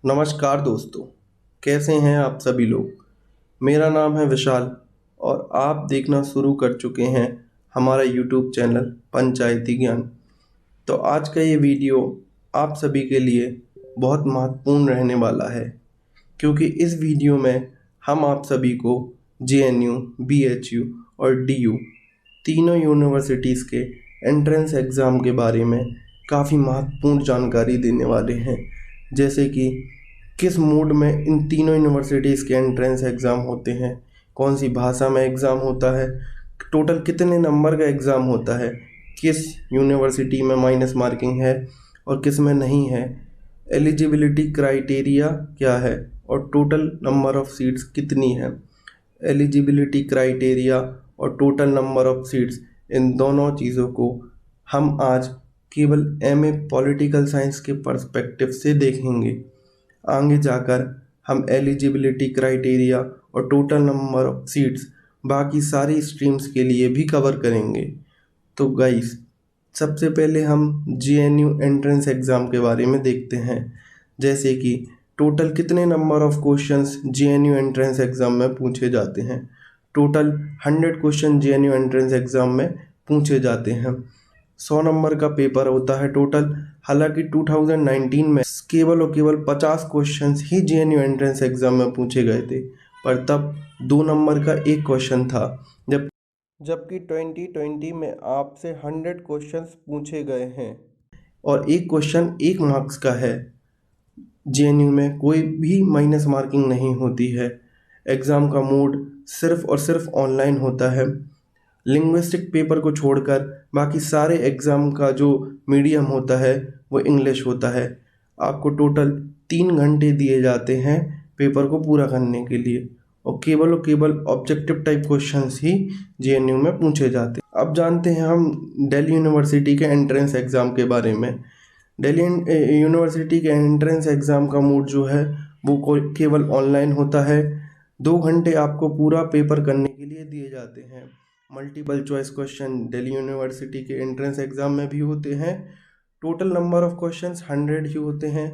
नमस्कार दोस्तों, कैसे हैं आप सभी लोग। मेरा नाम है विशाल और आप देखना शुरू कर चुके हैं हमारा यूट्यूब चैनल पंचायती ज्ञान। तो आज का ये वीडियो आप सभी के लिए बहुत महत्वपूर्ण रहने वाला है, क्योंकि इस वीडियो में हम आप सभी को जेएनयू, बीएचयू और डीयू तीनों यूनिवर्सिटीज़ के एंट्रेंस एग्ज़ाम के बारे में काफ़ी महत्वपूर्ण जानकारी देने वाले हैं। जैसे कि किस मोड में इन तीनों यूनिवर्सिटीज़ के एंट्रेंस एग्ज़ाम होते हैं, कौन सी भाषा में एग्ज़ाम होता है, टोटल कितने नंबर का एग्ज़ाम होता है, किस यूनिवर्सिटी में माइनस मार्किंग है और किस में नहीं है, एलिजिबिलिटी क्राइटेरिया क्या है और टोटल नंबर ऑफ़ सीट्स कितनी है। एलिजिबिलिटी क्राइटेरिया और टोटल नंबर ऑफ़ सीट्स, इन दोनों चीज़ों को हम आज केवल एमए पॉलिटिकल साइंस के पर्सपेक्टिव से देखेंगे। आगे जाकर हम एलिजिबिलिटी क्राइटेरिया और टोटल नंबर ऑफ सीट्स बाकी सारी स्ट्रीम्स के लिए भी कवर करेंगे। तो गाइस, सबसे पहले हम जेएनयू एंट्रेंस एग्ज़ाम के बारे में देखते हैं। जैसे कि टोटल कितने number of questions JNU entrance exam में पूछे जाते हैं। Total 100 question JNU entrance exam में पूछे जाते हैं। 100 नंबर का पेपर होता है टोटल। हालांकि 2019 में केवल और केवल 50 क्वेश्चंस ही जेएनयू एंट्रेंस एग्ज़ाम में पूछे गए थे, पर तब 2 नंबर का एक क्वेश्चन था। जबकि 2020 में आपसे 100 क्वेश्चंस पूछे गए हैं और एक क्वेश्चन 1 मार्क्स का है। जेएनयू में कोई भी माइनस मार्किंग नहीं होती है। एग्ज़ाम का मोड सिर्फ़ और सिर्फ ऑनलाइन होता है। लिंग्विस्टिक पेपर को छोड़कर बाकी सारे एग्ज़ाम का जो मीडियम होता है वो इंग्लिश होता है। आपको टोटल 3 घंटे दिए जाते हैं पेपर को पूरा करने के लिए और केवल ऑब्जेक्टिव टाइप क्वेश्चंस ही जेएनयू में पूछे जाते हैं। अब जानते हैं हम दिल्ली यूनिवर्सिटी के एंट्रेंस एग्ज़ाम के बारे में। दिल्ली यूनिवर्सिटी के एंट्रेंस एग्ज़ाम का मोड जो है वो केवल ऑनलाइन होता है। 2 घंटे आपको पूरा पेपर करने के लिए दिए जाते हैं। Multiple choice question Delhi university के एंट्रेंस एग्ज़ाम में भी होते हैं। टोटल नंबर ऑफ़ क्वेश्चंस 100 ही होते हैं।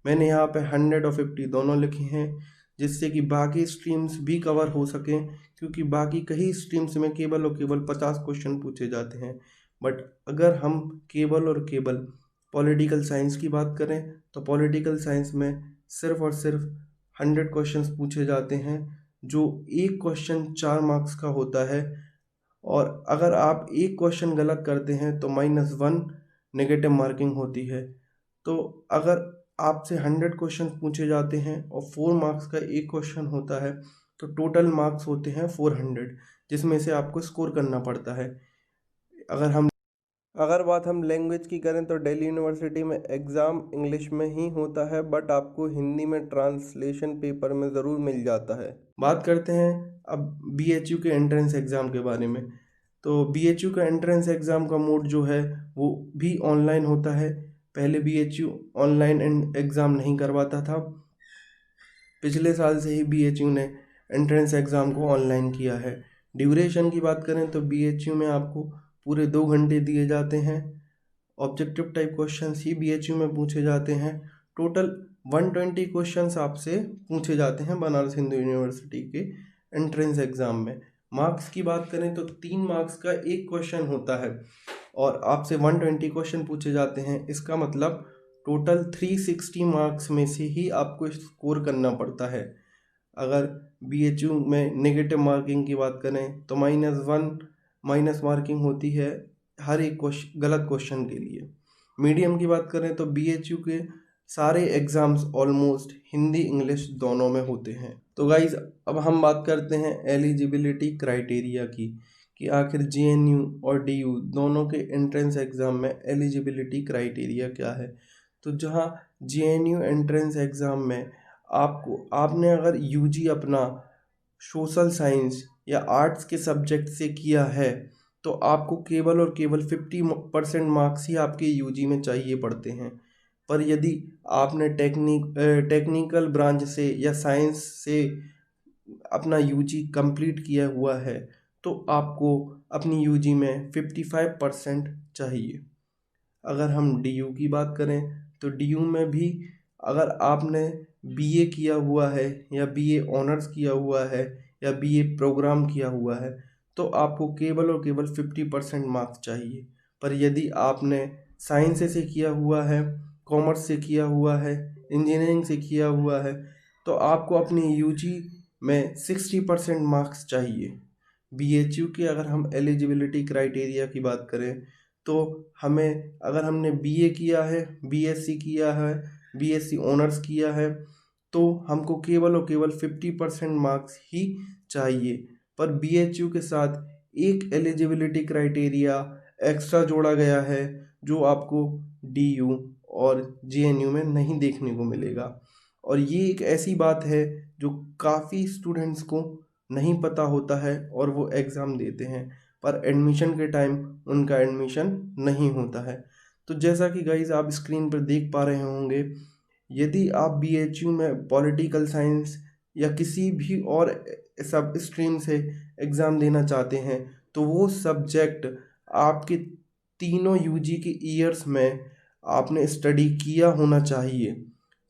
मैंने यहाँ पे 100 और 50 दोनों लिखे हैं, जिससे कि बाकी स्ट्रीम्स भी कवर हो सकें, क्योंकि बाकी कई स्ट्रीम्स में केवल और केवल 50 क्वेश्चन पूछे जाते हैं। बट अगर हम केवल और केवल पॉलिटिकल साइंस की बात करें तो पॉलिटिकल साइंस में सिर्फ़ और सिर्फ 100 क्वेश्चंस पूछे जाते हैं, जो एक क्वेश्चन 4 मार्क्स का होता है। और अगर आप एक क्वेश्चन गलत करते हैं तो -1 नेगेटिव मार्किंग होती है। तो अगर आपसे 100 क्वेश्चन पूछे जाते हैं और 4 मार्क्स का एक क्वेश्चन होता है, तो टोटल मार्क्स होते हैं 400, जिसमें से आपको स्कोर करना पड़ता है। अगर हम अगर बात हम लैंग्वेज की करें तो दिल्ली यूनिवर्सिटी में एग्ज़ाम इंग्लिश में ही होता है, बट आपको हिंदी में ट्रांसलेशन पेपर में ज़रूर मिल जाता है। बात करते हैं अब बीएचयू के एंट्रेंस एग्ज़ाम के बारे में। तो बीएचयू का एंट्रेंस एग्ज़ाम का मोड जो है वो भी ऑनलाइन होता है। पहले बीएचयू ऑनलाइन एग्ज़ाम नहीं करवाता था। पिछले साल से ही बीएचयू ने एंट्रेंस एग्ज़ाम को ऑनलाइन किया है। ड्यूरेशन की बात करें तो बीएचयू में आपको पूरे 2 घंटे दिए जाते हैं। ऑब्जेक्टिव टाइप क्वेश्चंस ही बीएचयू में पूछे जाते हैं। टोटल 120 क्वेश्चंस आपसे पूछे जाते हैं बनारस हिंदू यूनिवर्सिटी के एंट्रेंस एग्ज़ाम में। मार्क्स की बात करें तो 3 मार्क्स का एक क्वेश्चन होता है और आपसे 120 क्वेश्चन पूछे जाते हैं। इसका मतलब टोटल 360 मार्क्स में से ही आपको स्कोर करना पड़ता है। अगर बीएचयू में नेगेटिव मार्किंग की बात करें तो -1 माइनस मार्किंग होती है हर एक गलत क्वेश्चन के लिए। मीडियम की बात करें तो बीएचयू के सारे एग्ज़ाम्स ऑलमोस्ट हिंदी इंग्लिश दोनों में होते हैं। तो गाइज़, अब हम बात करते हैं एलिजिबिलिटी क्राइटेरिया की, कि आखिर जेएनयू और डीयू दोनों के एंट्रेंस एग्ज़ाम में एलिजिबिलिटी क्राइटेरिया क्या है। तो जहाँ जेएनयू एंट्रेंस एग्ज़ाम में आपने अगर यूजी अपना सोशल साइंस या आर्ट्स के सब्जेक्ट से किया है, तो आपको केवल और केवल 50% मार्क्स ही आपके यूजी में चाहिए पड़ते हैं। पर यदि आपने टेक्निकल ब्रांच से या साइंस से अपना यूजी कंप्लीट किया हुआ है, तो आपको अपनी यूजी में 55% चाहिए। अगर हम डीयू की बात करें तो डीयू में भी अगर आपने बीए किया हुआ है या बीए ऑनर्स किया हुआ है या बीए प्रोग्राम किया हुआ है तो आपको केवल और केवल 50% मार्क्स चाहिए। पर यदि आपने साइंस से किया हुआ है, कॉमर्स से किया हुआ है, इंजीनियरिंग से किया हुआ है तो आपको अपनी यूजी में 60% मार्क्स चाहिए। बीएचयू की अगर हम एलिजिबिलिटी क्राइटेरिया की बात करें तो हमें, अगर हमने बीए किया है, बीएससी किया है, बीएससी ऑनर्स किया है तो हमको केवल और केवल 50% मार्क्स ही चाहिए। पर बीएचयू के साथ एक एलिजिबिलिटी क्राइटेरिया एक्स्ट्रा जोड़ा गया है जो आपको डीयू और जेएनयू में नहीं देखने को मिलेगा। और ये एक ऐसी बात है जो काफ़ी स्टूडेंट्स को नहीं पता होता है और वो एग्ज़ाम देते हैं पर एडमिशन के टाइम उनका एडमिशन नहीं होता है। तो जैसा कि गाइज आप स्क्रीन पर देख पा रहे होंगे, यदि आप बीएचयू में पॉलिटिकल साइंस या किसी भी और सब स्ट्रीम से एग्ज़ाम देना चाहते हैं तो वो सब्जेक्ट आपके तीनों यूजी के ईयर्स में आपने स्टडी किया होना चाहिए,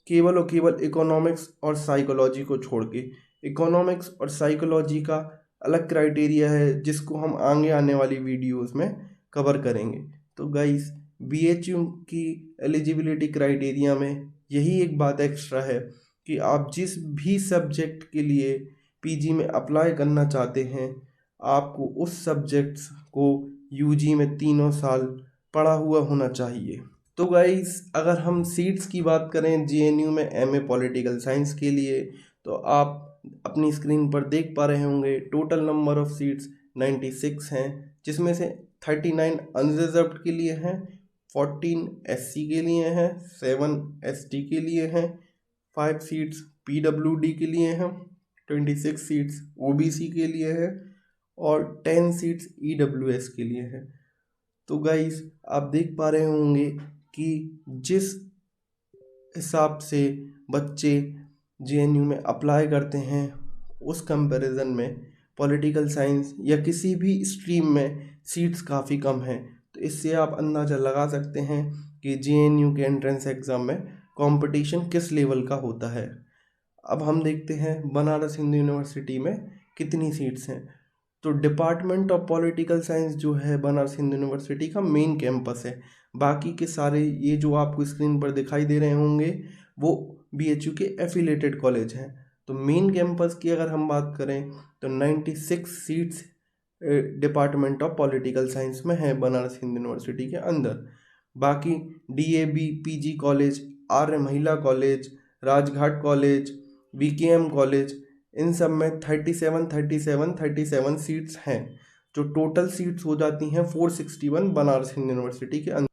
केवल और केवल इकोनॉमिक्स और साइकोलॉजी को छोड़ के। इकोनॉमिक्स और साइकोलॉजी का अलग क्राइटेरिया है जिसको हम आगे आने वाली वीडियोस में कवर करेंगे। तो गाइस, बीएचयू की एलिजिबिलिटी क्राइटेरिया में यही एक बात एक्स्ट्रा है कि आप जिस भी सब्जेक्ट के लिए पीजी में अप्लाई करना चाहते हैं आपको उस सब्जेक्ट्स को यूजी में तीनों साल पढ़ा हुआ होना चाहिए। तो गाइस, अगर हम सीट्स की बात करें जेएनयू में एमए पॉलिटिकल साइंस के लिए तो आप अपनी स्क्रीन पर देख पा रहे होंगे टोटल नंबर ऑफ सीट्स 96 हैं, जिसमें से 39 अनरिजर्व्ड के लिए हैं, 14 एससी के लिए हैं, 7 एसटी के लिए हैं, 5 सीट्स पीडब्ल्यूडी के लिए हैं, 26 सीट्स ओबीसी के लिए हैं और 10 सीट्स ईडब्ल्यूएस के लिए हैं। तो गाइस, आप देख पा रहे होंगे कि जिस हिसाब से बच्चे जेएनयू में अप्लाई करते हैं उस कंपैरिजन में पॉलिटिकल साइंस या किसी भी स्ट्रीम में सीट्स काफ़ी कम हैं। तो इससे आप अंदाज़ा लगा सकते हैं कि जेएनयू के एंट्रेंस एग्ज़ाम में कंपटीशन किस लेवल का होता है। अब हम देखते हैं बनारस हिंदू यूनिवर्सिटी में कितनी सीट्स हैं। तो डिपार्टमेंट ऑफ पॉलिटिकल साइंस जो है बनारस हिंदू यूनिवर्सिटी का मेन कैंपस है। बाकी के सारे ये जो आपको स्क्रीन पर दिखाई दे रहे होंगे वो बीएचयू के एफिलेटेड कॉलेज हैं। तो मेन कैंपस की अगर हम बात करें तो 96 seats department of political science में है बनारस हिंदू यूनिवर्सिटी के अंदर। बाकी डीएबी पीजी कॉलेज, आर्य महिला college, Rajghat college, BKM college, इन सब में 37 सीट्स हैं, जो टोटल सीट्स हो जाती हैं 461 बनारस हिंदू यूनिवर्सिटी के अंदर।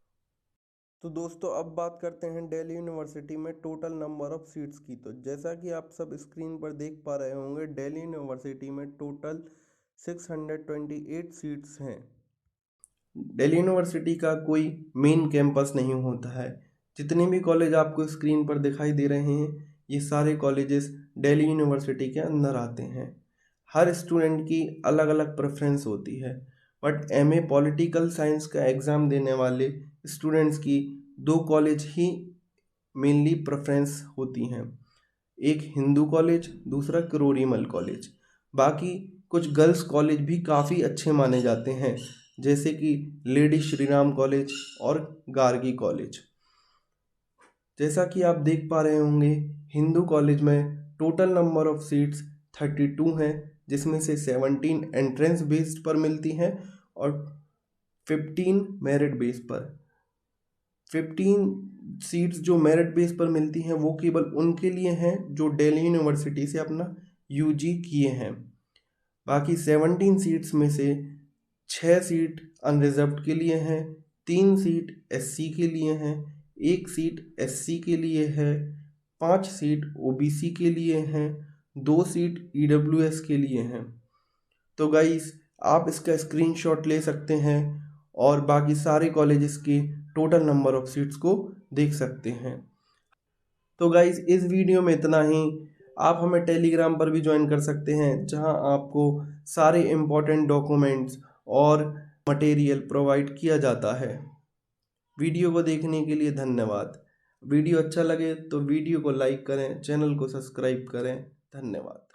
तो दोस्तों, अब बात करते हैं दिल्ली यूनिवर्सिटी में टोटल नंबर ऑफ सीट्स की। तो जैसा कि आप सब स्क्रीन पर देख पा रहे होंगे, दिल्ली यूनिवर्सिटी में टोटल 628 सीट्स हैं। दिल्ली यूनिवर्सिटी का कोई मेन कैंपस नहीं होता है। जितने भी कॉलेज आपको स्क्रीन पर दिखाई दे रहे हैं ये सारे कॉलेजेस दिल्ली यूनिवर्सिटी के अंदर आते हैं। हर स्टूडेंट की अलग अलग प्रेफरेंस होती है, बट एमए पॉलिटिकल साइंस का एग्ज़ाम देने वाले स्टूडेंट्स की दो कॉलेज ही मेनली प्रेफरेंस होती हैं, एक हिंदू कॉलेज, दूसरा किरोड़ीमल कॉलेज। बाकी कुछ गर्ल्स कॉलेज भी काफ़ी अच्छे माने जाते हैं जैसे कि लेडी श्री राम कॉलेज और गार्गी कॉलेज। जैसा कि आप देख पा रहे होंगे, हिंदू कॉलेज में टोटल नंबर ऑफ सीट्स 32 हैं, जिसमें से 17 एंट्रेंस बेस्ड पर मिलती हैं और 15 मेरिट बेस पर। 15 सीट्स जो मेरिट बेस पर मिलती हैं वो केवल उनके लिए हैं जो दिल्ली यूनिवर्सिटी से अपना यूजी किए हैं। बाकी 17 सीट्स में से 6 सीट अनरिजर्व्ड के लिए हैं, 3 सीट एससी के लिए हैं, 1 सीट एससी के लिए है, 5 सीट ओबीसी के लिए हैं, 2 सीट ईडब्ल्यूएस के लिए हैं। तो गाइस, आप इसका स्क्रीनशॉट ले सकते हैं और बाकी सारे कॉलेजेस के टोटल नंबर ऑफ सीट्स को देख सकते हैं। तो गाइस, इस वीडियो में इतना ही। आप हमें टेलीग्राम पर भी ज्वाइन कर सकते हैं जहां आपको सारे इम्पोर्टेंट डॉक्यूमेंट्स और मटेरियल प्रोवाइड किया जाता है। वीडियो को देखने के लिए धन्यवाद। वीडियो अच्छा लगे तो वीडियो को लाइक करें, चैनल को सब्सक्राइब करें। धन्यवाद।